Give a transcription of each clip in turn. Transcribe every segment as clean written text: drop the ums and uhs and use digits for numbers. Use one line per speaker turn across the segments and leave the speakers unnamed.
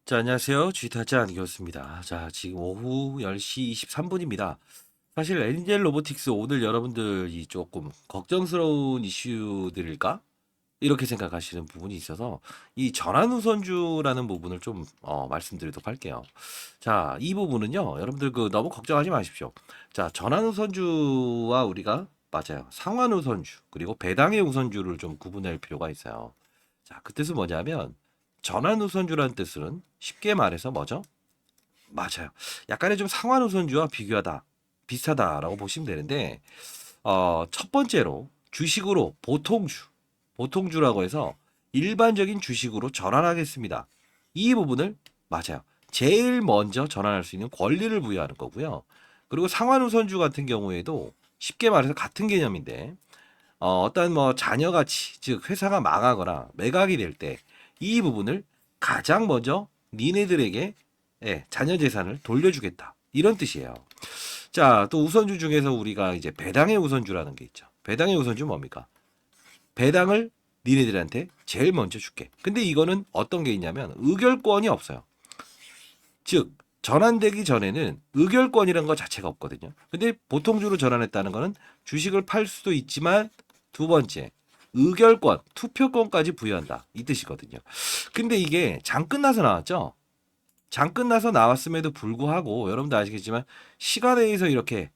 자, 안녕하세요. 쥐타짜 안기였습니다. 자, 지금 오후 10시 23분입니다. 사실 엔젤 로보틱스 오늘 여러분들이 조금 걱정스러운 이슈들일까? 이렇게 생각하시는 부분이 있어서 이 전환우선주라는 부분을 좀 말씀드리도록 할게요. 자, 이 부분은요. 여러분들 너무 걱정하지 마십시오. 자, 전환우선주와 우리가 맞아요. 상환우선주 그리고 배당의 우선주를 좀 구분할 필요가 있어요. 자, 그 뜻은 뭐냐면 전환우선주라는 뜻은 쉽게 말해서 뭐죠? 맞아요. 약간의 좀 상환우선주와 비교하다, 비슷하다라고 보시면 되는데 첫 번째로 주식으로 보통주라고 해서 일반적인 주식으로 전환하겠습니다. 이 부분을 맞아요. 제일 먼저 전환할 수 있는 권리를 부여하는 거고요. 그리고 상환우선주 같은 경우에도 쉽게 말해서 같은 개념인데 어떤 뭐 자녀 가치, 즉 회사가 망하거나 매각이 될 때 이 부분을 가장 먼저 니네들에게 자녀 재산을 돌려주겠다. 이런 뜻이에요. 자, 또 우선주 중에서 우리가 이제 배당의 우선주라는 게 있죠. 배당의 우선주 뭡니까? 배당을 니네들한테 제일 먼저 줄게. 근데 이거는 어떤 게 있냐면 의결권이 없어요. 즉 전환되기 전에는 의결권이라는 것 자체가 없거든요. 근데 보통주로 전환했다는 거는 주식을 팔 수도 있지만 두 번째 의결권, 투표권까지 부여한다. 이 뜻이거든요. 근데 이게 장 끝나서 나왔죠? 장 끝나서 나왔음에도 불구하고 여러분도 아시겠지만 시간에 의해서 이렇게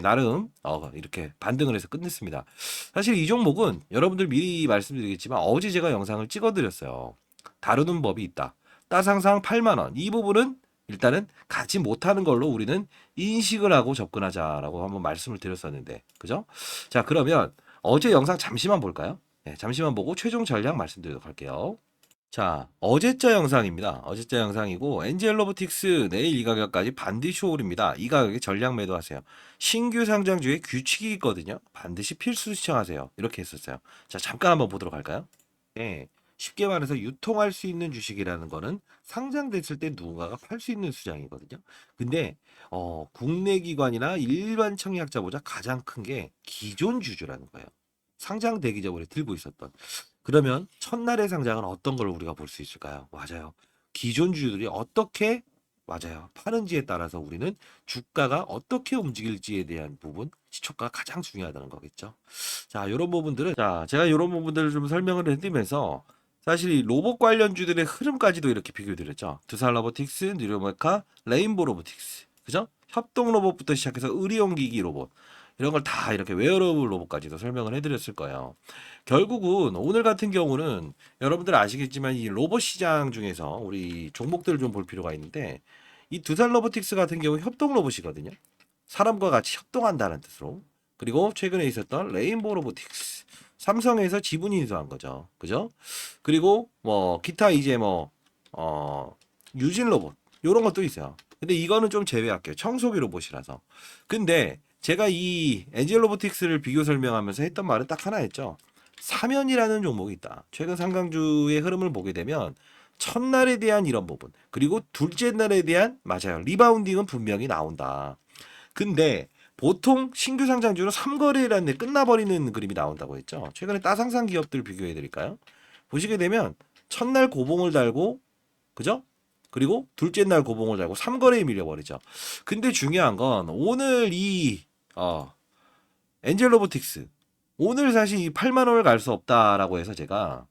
나름 이렇게 반등을 해서 끝냈습니다. 사실 이 종목은 여러분들 미리 말씀드리겠지만 어제 제가 영상을 찍어드렸어요. 다루는 법이 있다. 따상상 8만 원. 이 부분은 일단은 가지 못하는 걸로 우리는 인식을 하고 접근하자라고 한번 말씀을 드렸었는데, 그죠? 자, 그러면 어제 영상 잠시만 볼까요? 네, 잠시만 보고 최종 전략 말씀드리도록 할게요. 자, 어제자 영상입니다. 어제자 영상이고 엔젤 로보틱스 내일 이 가격까지 반드시 오릅니다. 이 가격에 전량 매도하세요. 신규 상장주의 규칙이 있거든요. 반드시 필수 시청하세요. 이렇게 했었어요. 자, 잠깐 한번 보도록 할까요? 네, 쉽게 말해서 유통할 수 있는 주식이라는 거는 상장됐을 때 누군가가 팔 수 있는 수량이거든요. 근데 국내 기관이나 일반 청약자보다 가장 큰 게 기존 주주라는 거예요. 상장 대기적으로 들고 있었던. 그러면 첫날의 상장은 어떤 걸 우리가 볼 수 있을까요? 맞아요. 기존 주주들이 어떻게 맞아요. 파는지에 따라서 우리는 주가가 어떻게 움직일지에 대한 부분, 시초가가 가장 중요하다는 거겠죠. 자, 이런 부분들은 제가 이런 부분들을 좀 설명을 해드리면서 사실 이 로봇 관련주들의 흐름까지도 이렇게 비교 드렸죠. 두산 로보틱스, 뉴로메카, 레인보 로보틱스. 그죠? 협동 로봇부터 시작해서 의료용기기 로봇. 이런 걸 다 이렇게 웨어러블 로봇까지도 설명을 해드렸을 거예요. 결국은 오늘 같은 경우는 여러분들 아시겠지만 이 로봇 시장 중에서 우리 종목들을 좀 볼 필요가 있는데 이 두산 로보틱스 같은 경우 협동 로봇이거든요. 사람과 같이 협동한다는 뜻으로. 그리고 최근에 있었던 레인보우 로보틱스. 삼성에서 지분 인수한 거죠. 그죠? 그리고 뭐 기타 이제 유진 로봇 요런 것도 있어요. 근데 이거는 좀 제외할게요. 청소기 로봇이라서. 근데 제가 이 엔젤 로보틱스를 비교 설명하면서 했던 말은 딱 하나였죠. 사면이라는 종목이 있다. 최근 상강주의 흐름을 보게 되면 첫날에 대한 이런 부분 그리고 둘째 날에 대한 맞아요. 리바운딩은 분명히 나온다. 근데 보통 신규 상장주는 3거래라는 데 끝나버리는 그림이 나온다고 했죠. 최근에 따상상 기업들 비교해 드릴까요? 보시게 되면 첫날 고봉을 달고 그죠? 그리고 둘째 날 고봉을 달고 3거래에 밀려버리죠. 근데 중요한 건 오늘 이 엔젤 로보틱스 오늘 사실 이 8만 원을 갈 수 없다라고 해서 제가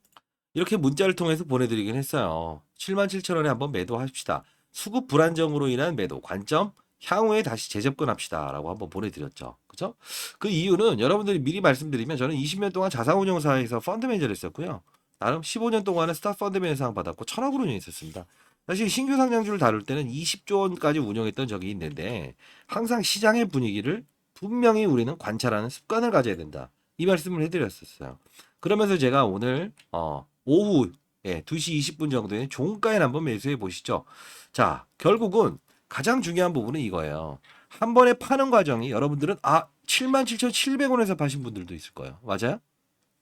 이렇게 문자를 통해서 보내드리긴 했어요. 7만 7천 원에 한번 매도합시다. 수급 불안정으로 인한 매도 관점 향후에 다시 재접근합시다라고 한번 보내드렸죠. 그죠? 그 이유는 여러분들이 미리 말씀드리면 저는 20년 동안 자산운용사에서 펀드 매니저를 했었고요. 나름 15년 동안은 스타 펀드 매니저상 받았고 천억으로 운영했었습니다. 사실 신규 상장주를 다룰 때는 20조 원까지 운영했던 적이 있는데 항상 시장의 분위기를 분명히 우리는 관찰하는 습관을 가져야 된다. 이 말씀을 해드렸었어요. 그러면서 제가 오늘 오후 2시 20분 정도에 종가에 한번 매수해 보시죠. 자, 결국은 가장 중요한 부분은 이거예요. 한 번에 파는 과정이 여러분들은 77,700원에서 파신 분들도 있을 거예요. 맞아요?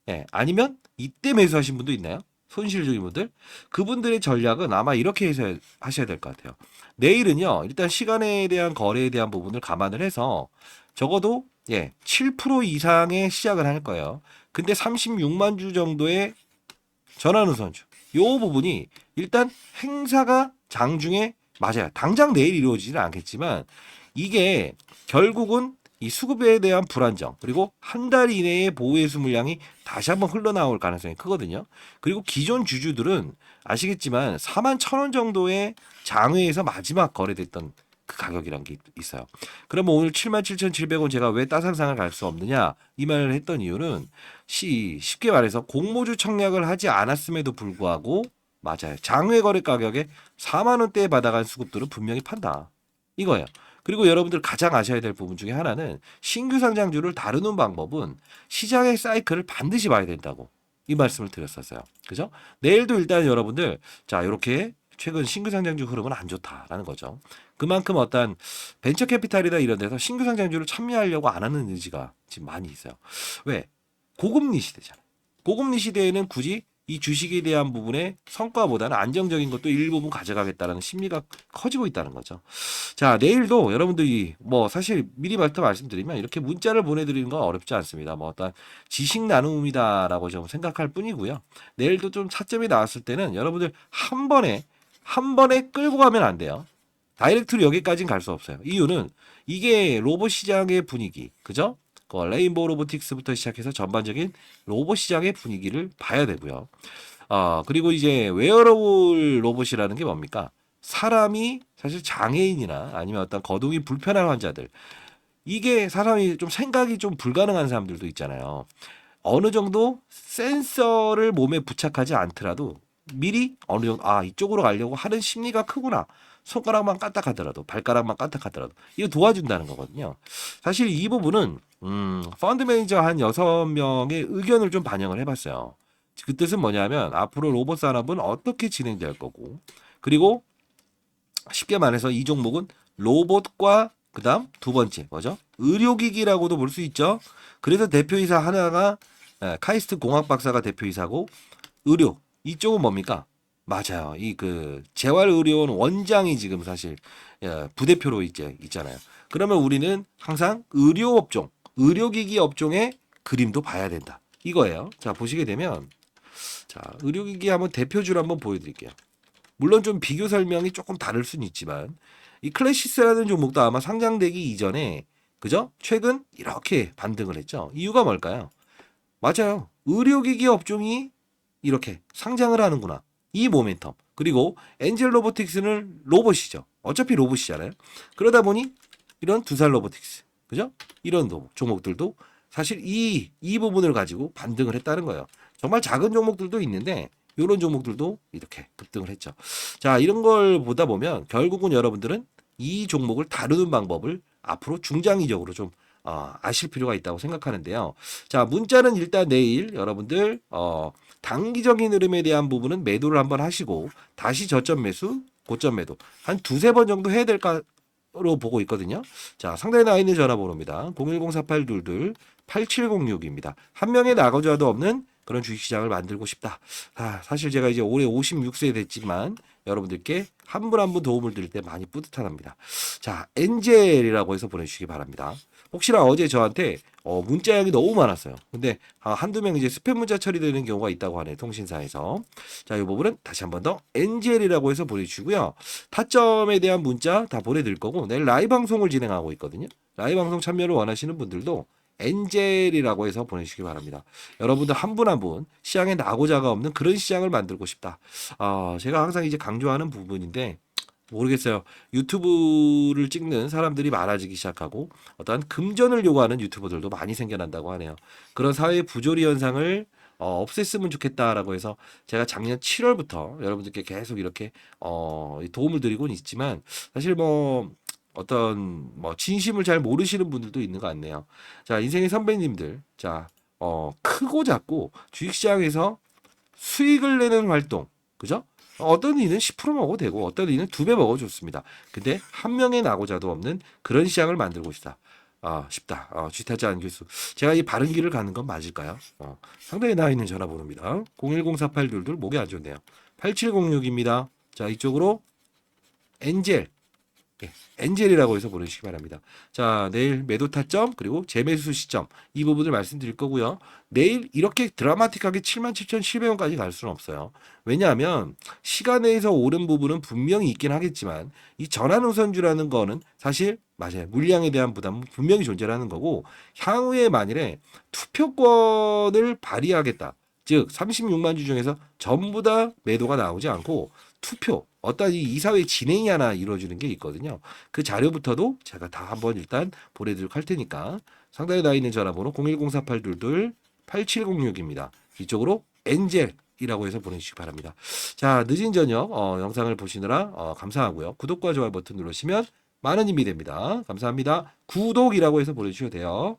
예. 아니면 이때 매수하신 분도 있나요? 손실 중인 분들? 그분들의 전략은 아마 이렇게 해서 하셔야 될 것 같아요. 내일은요. 일단 시간에 대한 거래에 대한 부분을 감안을 해서 적어도 7% 이상의 시작을 할 거예요. 근데 36만 주 정도의 전환우선주. 요 부분이 일단 행사가 장중에 맞아요. 당장 내일 이루어지지는 않겠지만 이게 결국은 이 수급에 대한 불안정 그리고 한 달 이내에 보호해수 물량이 다시 한번 흘러나올 가능성이 크거든요. 그리고 기존 주주들은 아시겠지만 4만 1,000원 정도의 장외에서 마지막 거래됐던 그 가격이란 게 있어요. 그러면 오늘 77,700원 제가 왜 따상상을 갈 수 없느냐 이 말을 했던 이유는 쉽게 말해서 공모주 청약을 하지 않았음에도 불구하고 맞아요. 장외 거래 가격에 4만 원대에 받아간 수급들은 분명히 판다. 이거예요. 그리고 여러분들 가장 아셔야 될 부분 중에 하나는 신규 상장주를 다루는 방법은 시장의 사이클을 반드시 봐야 된다고 이 말씀을 드렸었어요. 그죠? 내일도 일단 여러분들 자 이렇게 최근 신규 상장주 흐름은 안 좋다라는 거죠. 그만큼 어떤 벤처 캐피탈이나 이런 데서 신규 상장주를 참여하려고 안 하는 의지가 지금 많이 있어요. 왜? 고금리 시대잖아요. 고금리 시대에는 굳이 이 주식에 대한 부분의 성과보다는 안정적인 것도 일부분 가져가겠다는 심리가 커지고 있다는 거죠. 자, 내일도 여러분들이 뭐 사실 미리부터 말씀드리면 이렇게 문자를 보내드리는 건 어렵지 않습니다. 뭐 어떤 지식 나눔이다라고 좀 생각할 뿐이고요. 내일도 좀 차점이 나왔을 때는 여러분들 한 번에 끌고 가면 안 돼요. 다이렉트로 여기까지는 갈 수 없어요. 이유는 이게 로봇 시장의 분위기, 그죠? 그 레인보우 로보틱스부터 시작해서 전반적인 로봇 시장의 분위기를 봐야 되고요. 그리고 이제 웨어러블 로봇이라는 게 뭡니까? 사람이 사실 장애인이나 아니면 어떤 거동이 불편한 환자들, 이게 사람이 좀 생각이 좀 불가능한 사람들도 있잖아요. 어느 정도 센서를 몸에 부착하지 않더라도 미리 어느 정도 이쪽으로 가려고 하는 심리가 크구나. 손가락만 까딱하더라도 발가락만 까딱하더라도 이거 도와준다는 거거든요. 사실 이 부분은 펀드 매니저 한 6명의 의견을 좀 반영을 해봤어요. 그 뜻은 뭐냐면 앞으로 로봇 산업은 어떻게 진행될 거고 그리고 쉽게 말해서 이 종목은 로봇과 그다음 두 번째 뭐죠? 의료기기라고도 볼 수 있죠. 그래서 대표이사 하나가 카이스트 공학 박사가 대표이사고 의료 이쪽은 뭡니까? 맞아요. 이 그 재활의료원 원장이 지금 사실 부대표로 있잖아요. 그러면 우리는 항상 의료 업종, 의료기기 업종의 그림도 봐야 된다. 이거예요. 자 보시게 되면 자 의료기기 한번 대표주를 한번 보여드릴게요. 물론 좀 비교 설명이 조금 다를 수는 있지만 이 클래시스라는 종목도 아마 상장되기 이전에 그죠? 최근 이렇게 반등을 했죠. 이유가 뭘까요? 맞아요. 의료기기 업종이 이렇게 상장을 하는구나. 이 모멘텀. 그리고 엔젤 로보틱스는 로봇이죠. 어차피 로봇이잖아요. 그러다 보니 이런 두살 로보틱스. 그죠? 이런 종목들도 사실 이 부분을 가지고 반등을 했다는 거예요. 정말 작은 종목들도 있는데 이런 종목들도 이렇게 급등을 했죠. 자, 이런 걸 보다 보면 결국은 여러분들은 이 종목을 다루는 방법을 앞으로 중장기적으로 좀 아실 필요가 있다고 생각하는데요. 자, 문자는 일단 내일 여러분들 단기적인 흐름에 대한 부분은 매도를 한번 하시고 다시 저점 매수, 고점 매도 한 두세 번 정도 해야 될까로 보고 있거든요. 자, 상단에 나와 있는 전화번호입니다. 010-4822-8706입니다. 한 명의 나고자도 없는 그런 주식시장을 만들고 싶다. 사실 제가 이제 올해 56세 됐지만 여러분들께 한 분 한 분 도움을 드릴 때 많이 뿌듯합니다. 자, 엔젤이라고 해서 보내주시기 바랍니다. 혹시나 어제 저한테 문자량이 너무 많았어요. 근데 한두 명 이제 스팸 문자 처리되는 경우가 있다고 하네요. 통신사에서. 자, 이 부분은 다시 한 번 더 엔젤이라고 해서 보내주시고요. 타점에 대한 문자 다 보내드릴 거고 내일 라이브 방송을 진행하고 있거든요. 라이브 방송 참여를 원하시는 분들도 엔젤이라고 해서 보내주시기 바랍니다. 여러분들 한 분 한 분 시장에 나고자가 없는 그런 시장을 만들고 싶다. 제가 항상 이제 강조하는 부분인데 모르겠어요. 유튜브를 찍는 사람들이 많아지기 시작하고 어떠한 금전을 요구하는 유튜버들도 많이 생겨난다고 하네요. 그런 사회 부조리 현상을 없앴으면 좋겠다라고 해서 제가 작년 7월부터 여러분들께 계속 이렇게 도움을 드리고는 있지만 사실 뭐 어떤 뭐 진심을 잘 모르시는 분들도 있는 것 같네요. 자, 인생의 선배님들, 자, 크고 작고 주식시장에서 수익을 내는 활동, 그죠? 어떤 이는 10% 먹어도 되고 어떤 이는 2배 먹어도 좋습니다. 근데 한 명의 나고자도 없는 그런 시장을 만들고 싶다. 쥐타지 않은 교수. 제가 이 바른 길을 가는 건 맞을까요? 상단에 나와 있는 전화번호입니다. 010-4822 목이 안 좋네요. 8706입니다. 자, 이쪽으로 엔젤 예, 엔젤이라고 해서 보내주시기 바랍니다. 자, 내일 매도 타점 그리고 재매수 시점 이 부분을 말씀드릴 거고요. 내일 이렇게 드라마틱하게 77,700원까지 갈 수는 없어요. 왜냐하면 시간에서 오른 부분은 분명히 있긴 하겠지만 이 전환 우선주라는 거는 사실 맞아요. 물량에 대한 부담은 분명히 존재하는 거고 향후에 만일에 투표권을 발휘하겠다. 즉 36만 주 중에서 전부 다 매도가 나오지 않고 투표 어떤 이 이사회 진행이 하나 이루어지는 게 있거든요. 그 자료부터도 제가 다 한번 일단 보내드리도록 할 테니까 상단에 나와 있는 전화번호 0104-822-8706입니다. 이쪽으로 엔젤이라고 해서 보내주시기 바랍니다. 자, 늦은 저녁 영상을 보시느라 감사하고요. 구독과 좋아요 버튼 누르시면 많은 힘이 됩니다. 감사합니다. 구독이라고 해서 보내주셔도 돼요.